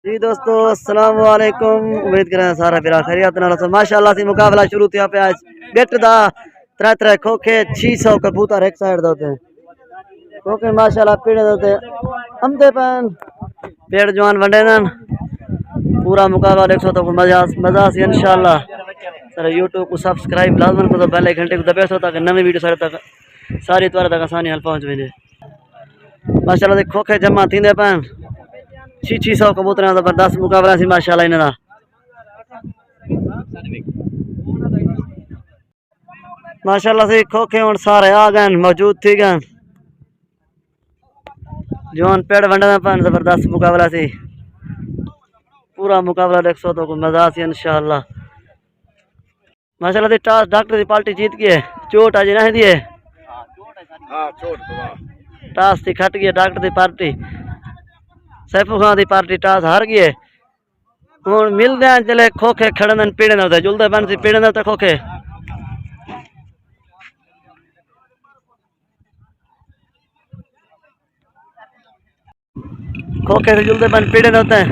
जी दोस्तों अस्सलाम वालेकुम। उम्मीद करें सारा बिरा खैरियत नाल से माशाल्लाह से मुकाबला शुरू थिया पे आज गेट दा त्रै त्रै खोखे 600 कबूतर एक साइड दोते खोखे माशाल्लाह पीड़े दोते हमदे पन पेड़ जवान वंडे नन पूरा मुकाबला देखो तो मजा सी इंशाल्लाह। सर यूट्यूब को सब्सक्राइब लाजमन को तो बेल घंटे को दबाओ ताकि नवी वीडियो सारे तक सारी त्वारे तक आसानी हल पहुंच वने। माशाल्लाह से खोखे जमा थींदे पन 600 कबूतर जबरदस्त मुकाबला सी माशाल्लाह इन्हां दा। माशाल्लाह से खोखे हुण सारे आ गए मौजूद थी गए जवान पेड़ वंडे पन जबरदस्त मुकाबला सी पूरा मुकाबला देख सो तो मजा सी इंशाल्लाह। माशाल्लाह टास डॉक्टर की पार्टी जीत गई है चोट आज नहीं दी है टास थी खट गई डॉक्टर की पार्टी सैफू खान की पार्टी टास हार गई है हूँ मिलते हैं चले खोखे खड़े पीड़े ने जुलते बन सी पीड़े ने खोखे खोखे से जुलते बन पीड़े होते हैं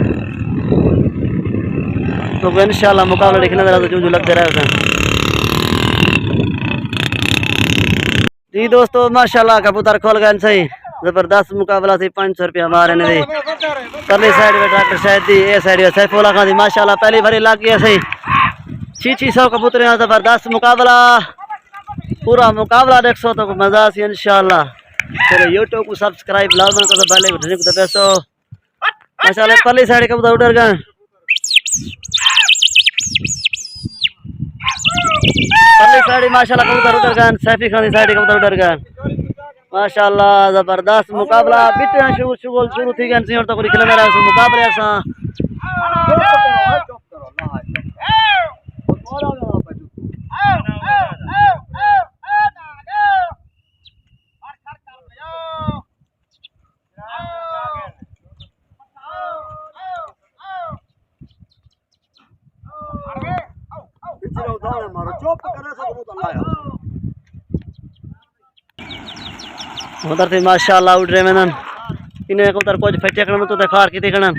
तो इंशाल्लाह मुकाबला देखने जरा तो जो लगते रहे जी दोस्तों माशाल्लाह कबूतर खोल गए सही जबरदस्त मुकाबला थी 500 रुपया हमारे ने दी परली साइड में डॉक्टर शायद दी ए साइड में सैफुल्लाह खान दी माशाल्लाह पहली बारी लग गई सही 600 कबूतर जबरदस्त मुकाबला पूरा मुकाबला देख सो तो मजा सी इंशाल्लाह। चलो यूट्यूब को सब्सक्राइब लाजमन को बेल घंटे को दबाओ माशाल्लाह परली साइड कबूतर उड़ गए परली साइड माशाल्लाह कबूतर उड़ गए सैफी खान की साइड कबूतर उड़ गए माशाल्लाह जबरदस्त मुकाबला बिटे शुरू थी गए और तो निकल रहा है मुकाबले सा उधर से माशाल्लाह उड़ रहे मैंने इन्हें उधर कुछ फटे करन तो खार की देखना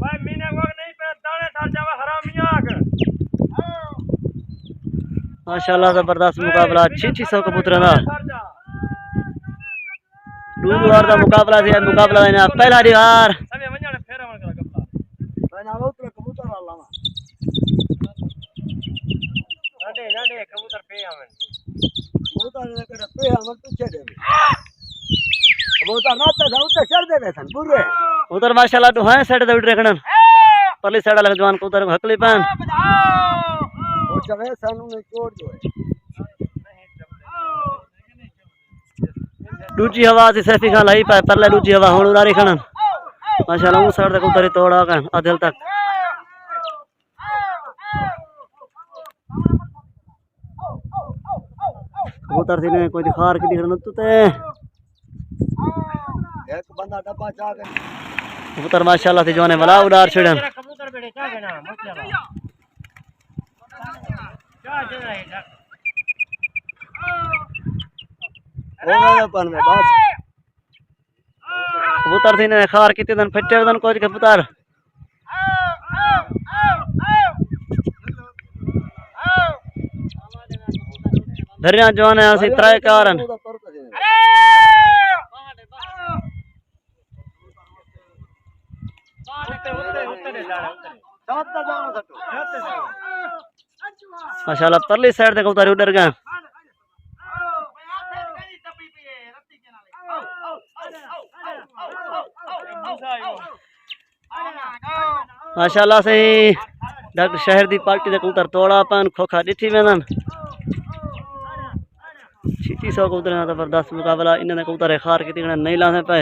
भाई मीने को नहीं पे दाने डाल जावे हरामिया के माशाल्लाह जबरदस्त मुकाबला 600 कबूतर दा दूर वार दा मुकाबला है मुकाबला है पहला दीवार सबे वणने फेरा वन करा कपड़ा भाई ना उतर कबूतर वाला ना नाडे कबूतर पे आवन कबूतर ने करे पे आवन पीछे दे कबूतर ना तो उतर चढ़ दे सन पूरे उधर माशाल्लाह तो है साइड दे उड़ रखन परली साइड लग जवान कबूतर हकली पान वो चवे सन ने छोड़ दो दूजी हवा से सैफी खान लाई पाए परले दूजी हवा हुन उड़ारी खणन माशाल्लाह वो साइड तक उतरी तोड़ा गन अदल तक कबूतर थी ने कोई दिखार की दिखन तो ते एक बंदा डब्बा जा गए कबूतर माशाल्लाह थी जोने वाला उड़ार छड़न कबूतर बेड़े जा गए ना मतलब क्या जरा है हो गया पन में बस कबूतर थी ने खार की दिन फटे दिन कोई कबूतर धरिया जवान है सी त्राय कारण माशाल्लाह परली साइड तक कबूतर उड़ गए माशाल्लाह से डॉक्टर शहर दी पार्टी दे कबूतर तोड़ा पान खोखा दिठी वेंदन 600 कबूतर जबरदस्त मुकाबला इन्हें कबूतर खार की नहीं लाने पे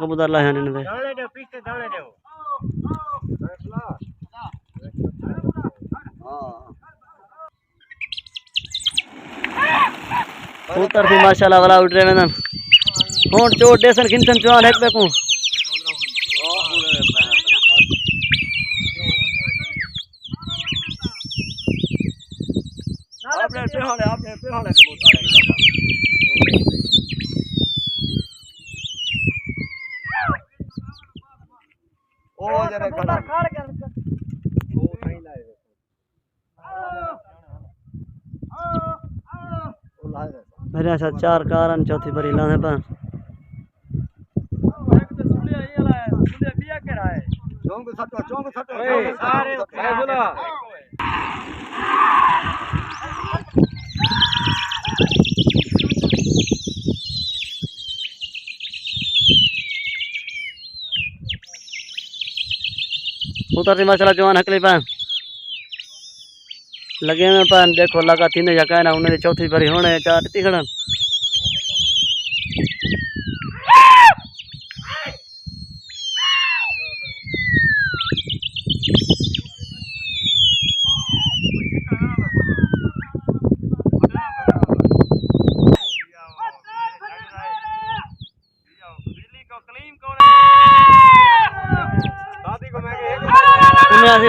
कबूतर लाए कबूतर थी माशाल्लाह वाला उड़ रहे मैंने हूँ चोट डेसन खिंचन चुहान एक बेकू आपने पे होने कबूतर मेरे ऐसा 4 कारन चौथी बरी लाने पर उतर माशाल्लाह जवान हकली पान लगे में पान देखो लगा तीन या कहना उन्हें चौथी बारी होने 4 तिखड़न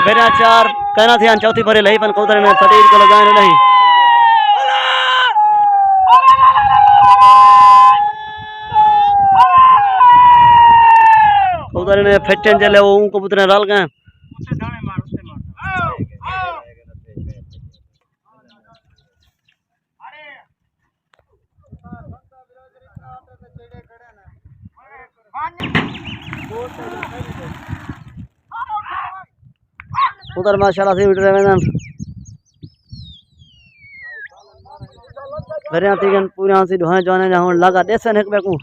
फिर 4 कहना थी चौथी बारी लही पन कौतर ने फटीर को लगाए नहीं कौतर ने फटन चले वो कबूतर ने रल गए उधर माशाल्लाह से उड़ रहे हैं फिर यहाँ तीन पूरे यहाँ से ढोने जाने जहाँ लगा देसन एक बेकू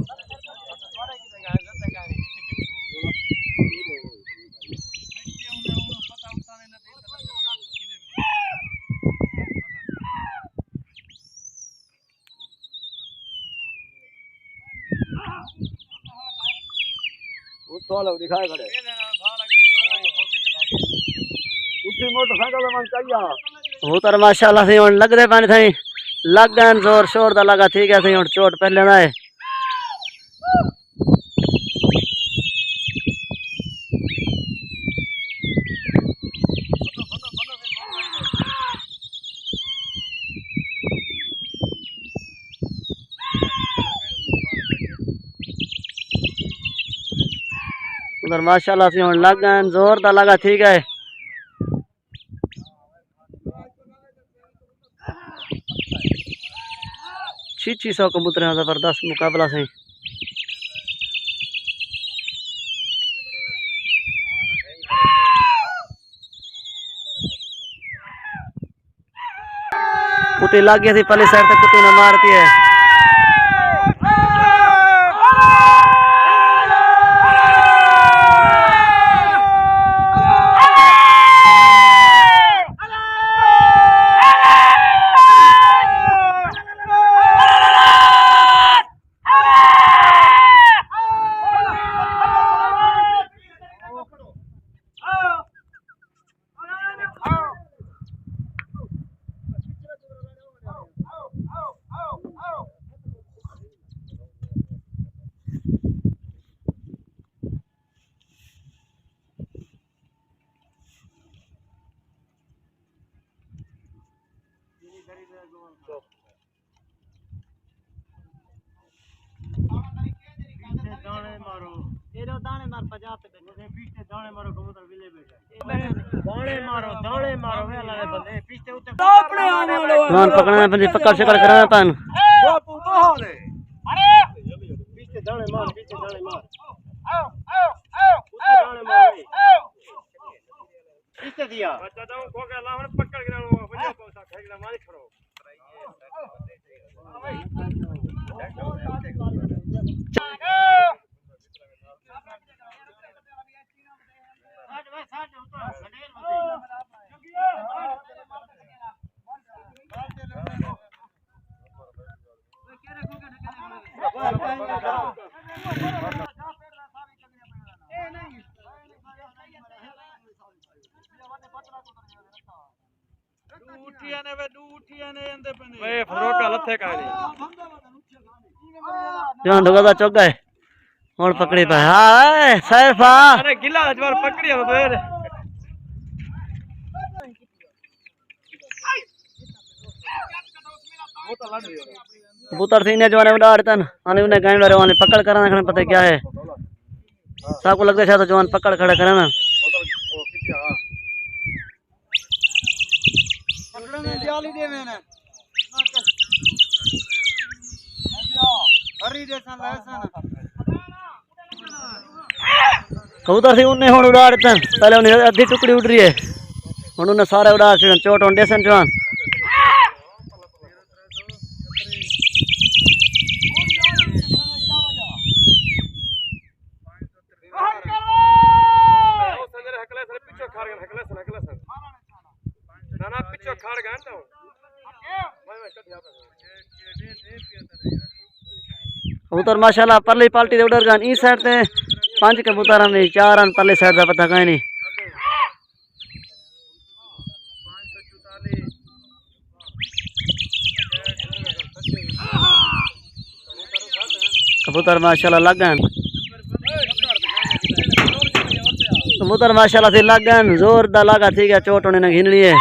वो तो लोग दिखाए खड़े वो तो माशाल्लाह से लग दे पानी थी लग गए जोर शोर दा लगा ठीक है थी चोट पहले ना है उधर माशाल्लाह से लग गए जोर दा लगा ठीक है 600 कबूतर जबरदस्त मुकाबला से कुत्ते लग गई थी पहले साइड तक कुत्ते ने मारती है दाने मारो एरो दाने मार 50 पे पीछे दाने मारो कबूतर विले बैठे दाने मारो वे लगे बंदे पीछे उते अपने मान पकड़ना बंदे पकड़ से करना पान बापू तो होले अरे पीछे दाने मार आओ दाने मार पीछे दिया बच्चा तो को के लावन पकड़ के वजह को सा खेगला मार खड़ो जान दोगा चौक गए और पकड़ी पाए हां सैफा अरे गिला अजवार पकड़ी हो तो यार कबूतर थी ने जवाने उड़ाड़तन आने उन्हें गांड वाले पकड़ कराना पता क्या है साको लगता है तो जवान पकड़ खड़ा करना कबूतर सी उन्हें हुण उड़ा दिता पहले उन्हें अद्धी टुकड़ी उड़ रही है हुण उन्हें सारे उड़ा छड़न चोट होंदे सन जवान कबूतर माशाल्लाह परली पाल्टी दे उड़र गन ई साइड ते 5 कबूतर में 4 अन परली साइड दा पता काई नहीं कबूतर माशाल्लाह लग गए कबूतर माशाल्लाह से लग गए जोर दा लगा ठीक है चोट होने न घिननी है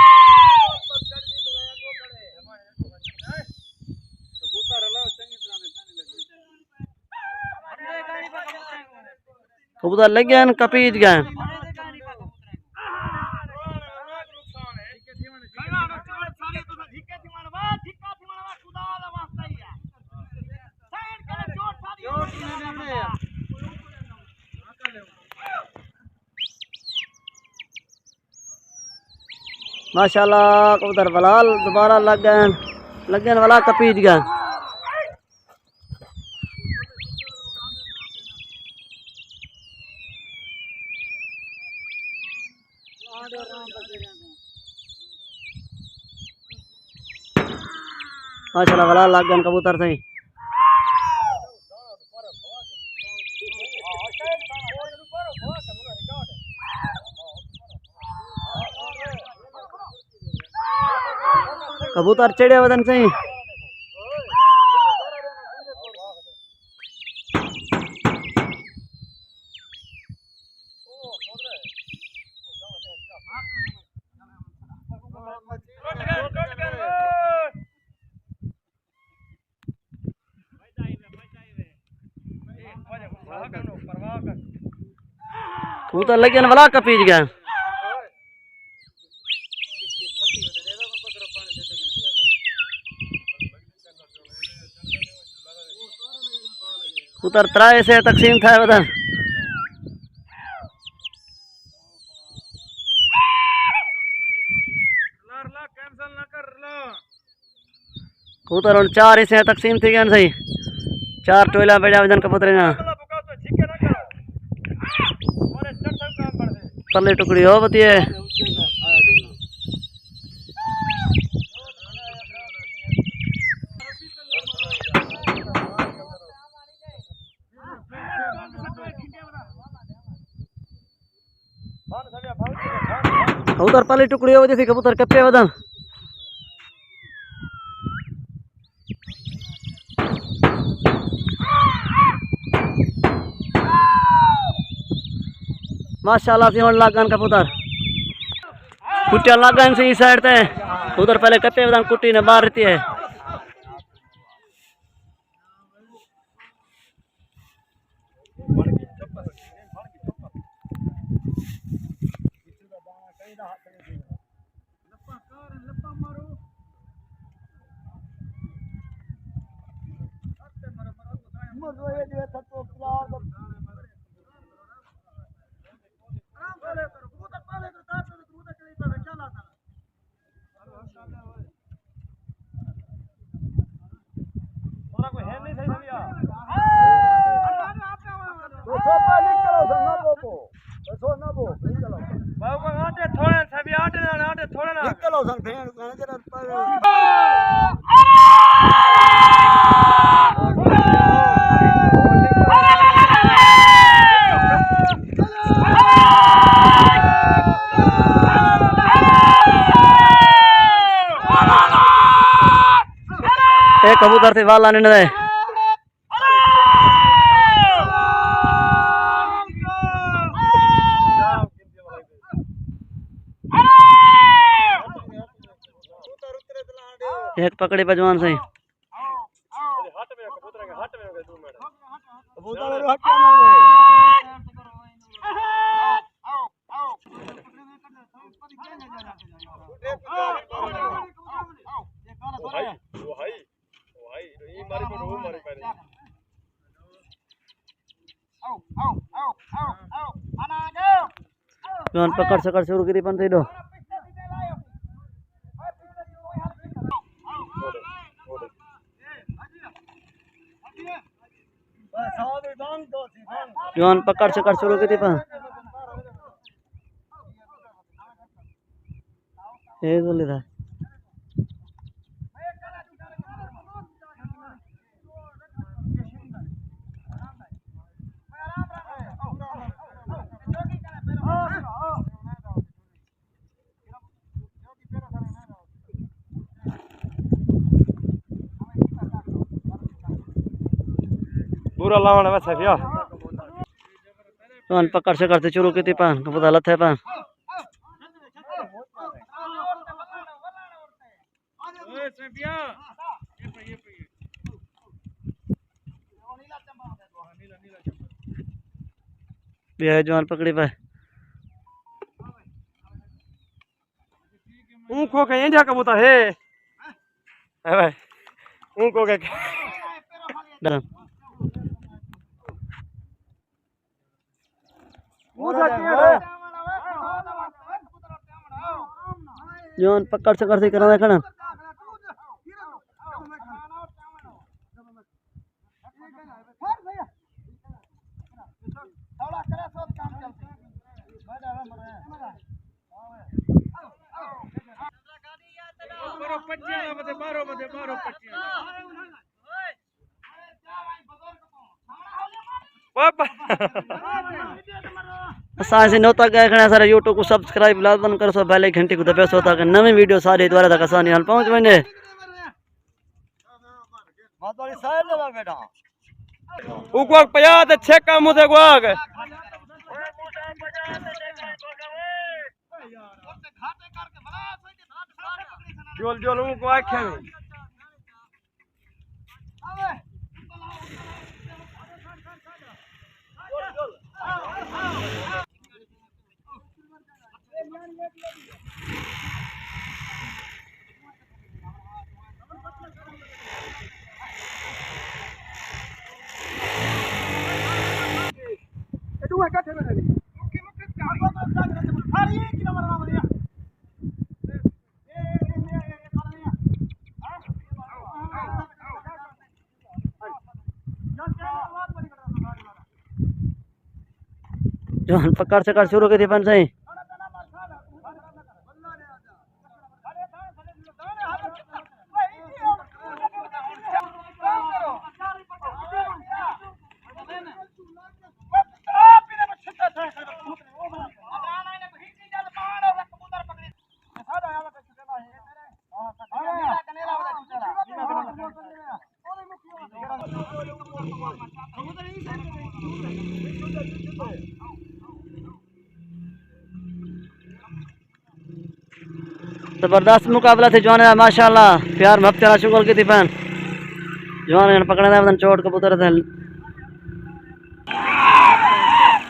कबूतर लग गए कपीज गए माशाल्लाह कबूतर बलाल दोबारा लग गए वाला कपीज गए माशाल्लाह वाला लग गए कबूतर सही कबूतर चढ़े वदन सही कबूतर लगे वाला कपीज गया कबूतर त्राए से तकसीम था वदन कबूतर 4 हिस्से तकसीम थी गए सही 4 टोयला बेजा वजन कबूतर परली टुकड़ी हो बती है कबूतर परली टुकड़ी हो जैसे कबूतर कप्पे वदन माशाल्लाह से होने लागन कबूतर कुटिया लागन से इस साइड ते उधर पहले कप्पे वदन कुटी ने मार रहती है कबूतर से वाला नहीं रहे एक पकड़े बजवान सही Jangan pekar sekar suruh kiri pantai do. Jangan pekar sekar suruh kiri pan. तो ले था पूरा लावण है वैसे क्या तो पकड़ से करते शुरू की थी पान को पता लत है पान ये जवान पकड़ी पाए उनको के इंडिया कबूतर है भाई उनको के जवान पकड़ से करते करना देखना सारे नोता गए खड़े सारे यूट्यूब को सब्सक्राइब लाजमन करो सब बेल घंटी को दबाओ होता है नवी वीडियो सारी द्वारा तक आसानी हाल पहुंच वने उको पया ते छेका मुते गुआग जोल जोल उनको आखे जवान पकड़ से कर शुरू की थी पन सही जबरदस्त मुकाबला थे जवान माशाल्लाह प्यार मोहब्बत वाला शुगर की थी पैन जवान पकड़े थे चोट कबूतर थे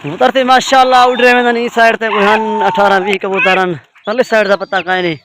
कबूतर थी माशाल्लाह उड़ रहे हैं इस साइड थे कोई 18-20 कबूतर पहले साइड का पता कहीं नहीं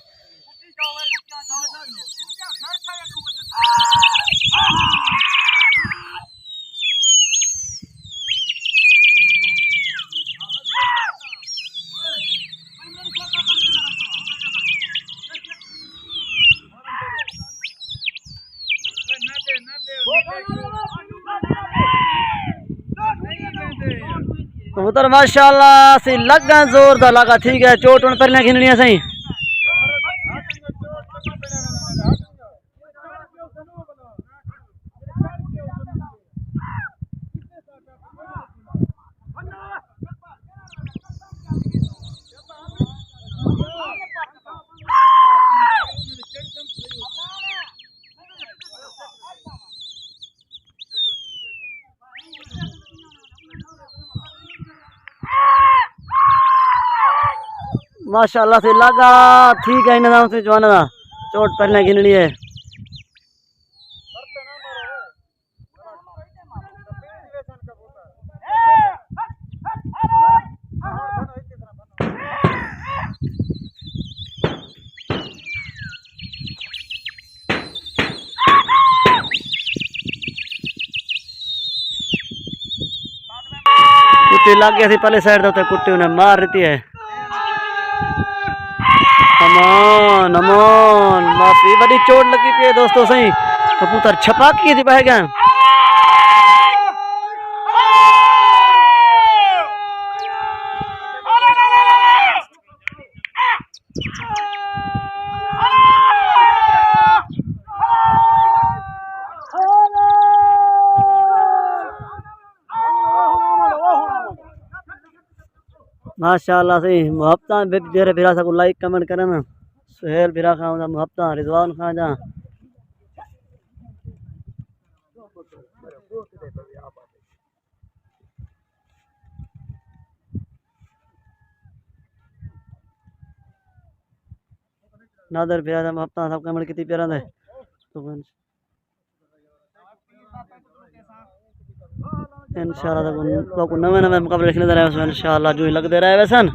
कबूतर माशाल्लाह से लगा जोरदार लगा ठीक है चोट उन पर घिननी सही माशाल्लाह से लगा ठीक है निजाम से जवान का चोट पहले गिननी है कुट्टी लग गई थी पहले साइड दे कुट्टी उन्हें मार रही है। अमान अमान माफी बड़ी चोट लगी थी दोस्तों सही कबूतर छपाकी थी बह गया। माशाअल्लाह सही मुहब्बत जेरे फिरा को लाइक कमेंट करना सुहेल फिरा खान मुहब्बत रिजवान खान जा नादर फिरा मुहब्बत सब कमेंट कितनी प्यारा है इंशाल्लाह को नवे नवे मुकाबले खेलते रहे इंशाल्लाह जो ही लगते रहे वैसन।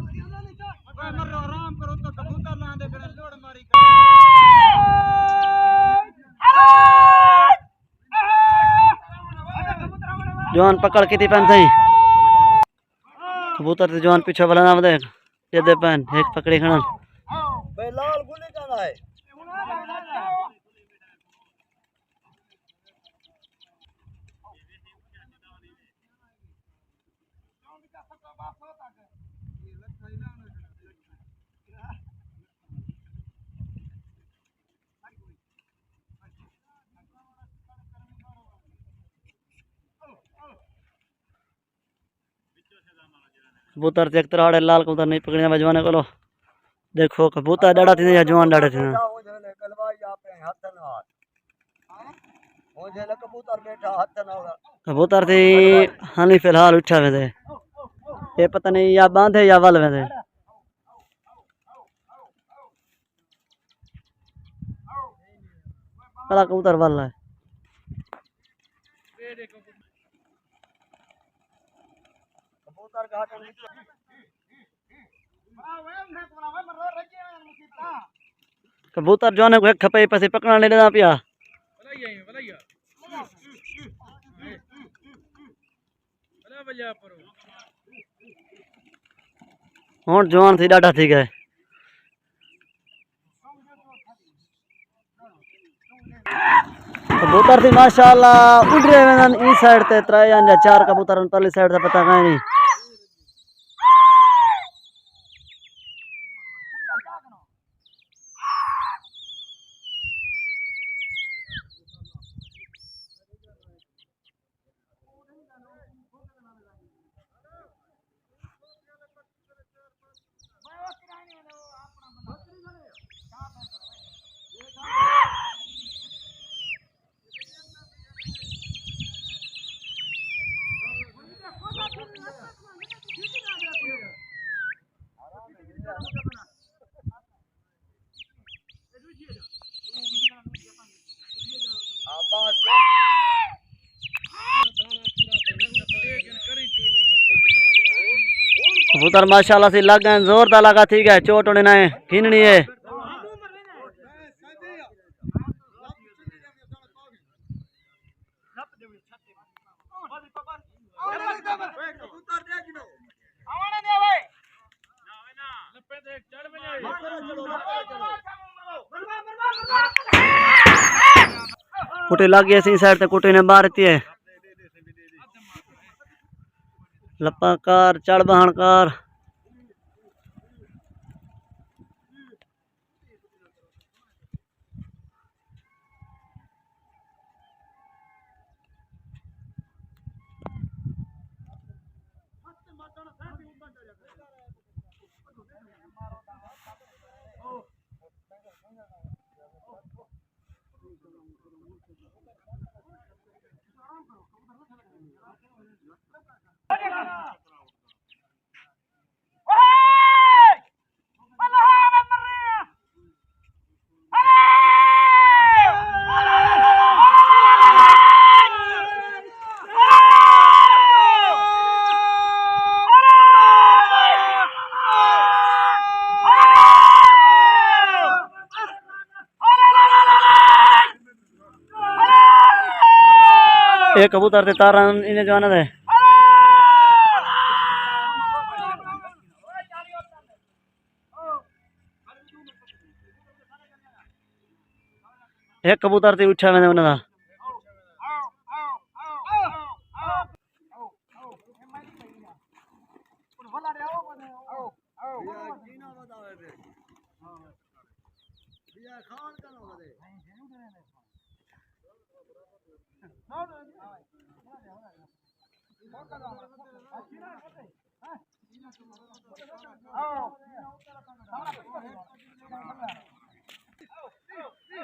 जवान पकड़ की पैन सही कबूतर जवान पीछे वाला ना दे दे पैन एक पकड़ी खड़ा लाल गुली का है। कबूतर एक तरह लाल कबूतर नहीं पकड़ने बजवाने को देखो कबूतर डाढ़ा थी या जवान डाढ़े थे कबूतर थी हाली फिलहाल उठा हुए थे ये पता नहीं या बांधे या वल में थे। कला कबूतर वल है कबूतर जो ने खपे पैसे पकड़ा ले लेना पिया हुण जवान थी डाढ़ा थी गए कबूतर थी माशाअल्लाह उड़ रहे हैं इस साइड ते 3 या 4 कबूतर पहली साइड से पता कहीं नहीं। कबूतर माशाल्लाह से लग गए जोरदार लगा ठीक है चोट होने ना खींचनी है। कुटी लग गई सी साइड से कुटी ने मारती है लप्पा कार चढ़ बहन कार एक कबूतर थे तारा इन्हें जाना है एक कबूतर से उठा मैंने उन्हें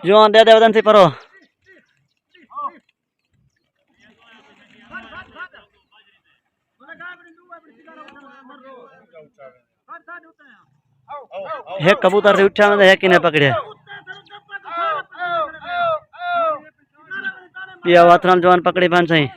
जो दे दे वदन से परो एक कबूतर से उठा मैंने एक ने पकड़े पिया वाथराम जवान पकड़ी पान सही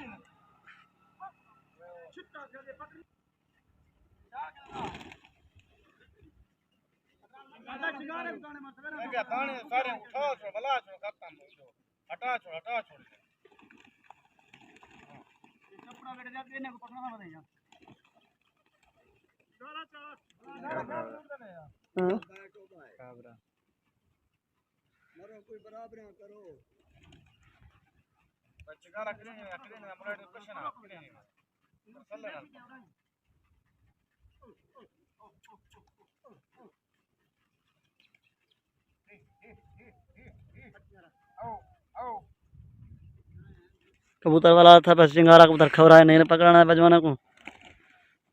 कबूतर वाला था बस चिंगारा कबूतर खबराए नहीं पकड़ना है बजवाना को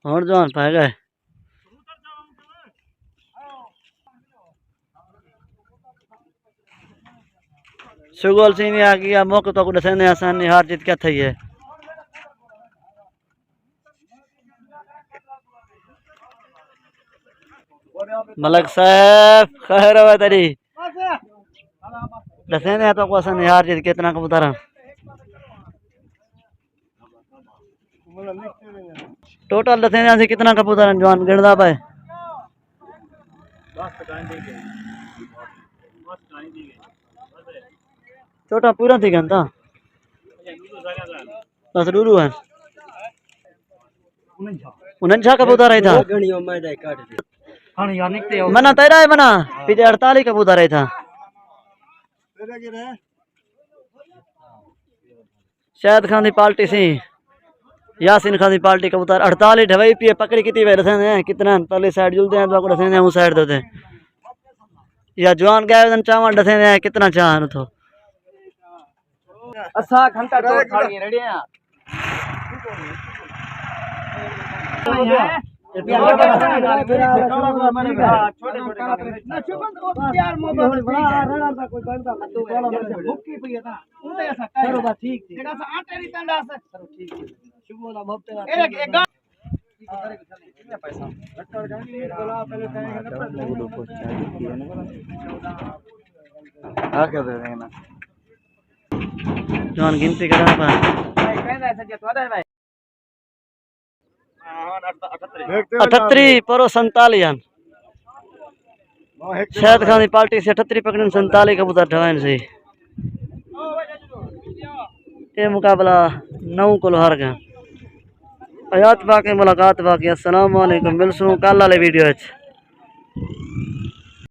और जवान पाए गए सुगोल सिंह ने आ गया मौके तो कुछ नहीं आसान हार जीत क्या थी है मलक साहब खैर है तेरी दसेने तो को आसान हार जीत कितना कबूतर टोटल दसेने से कितना कबूतर जवान गिनदा पाए छोटा पूरा थी गंता बस डूरू है उन्हें छा कबूतर आई था मना तेरा है मना पीछे 48 कबूतर आई था शायद खान दी पार्टी सी यासीन खान दी पार्टी कबूतर 48 ढवाई पिए पकड़ी कितनी वे रसे कितना पहले साइड जुलते हैं तो रसे उस साइड देते या जवान गए चावल डसे कितना चाह तो असा घंटा तो खाली रेडी है जवान गिनती करा पा 38 परो 47 शायद खान दी पार्टी से 38 पकड़न 47 कबूतर ठवाइन से ये मुकाबला 9 को हार गया आयात बाकी मुलाकात बाकी अस्सलाम वालेकुम मिलसूं कल वाले वीडियो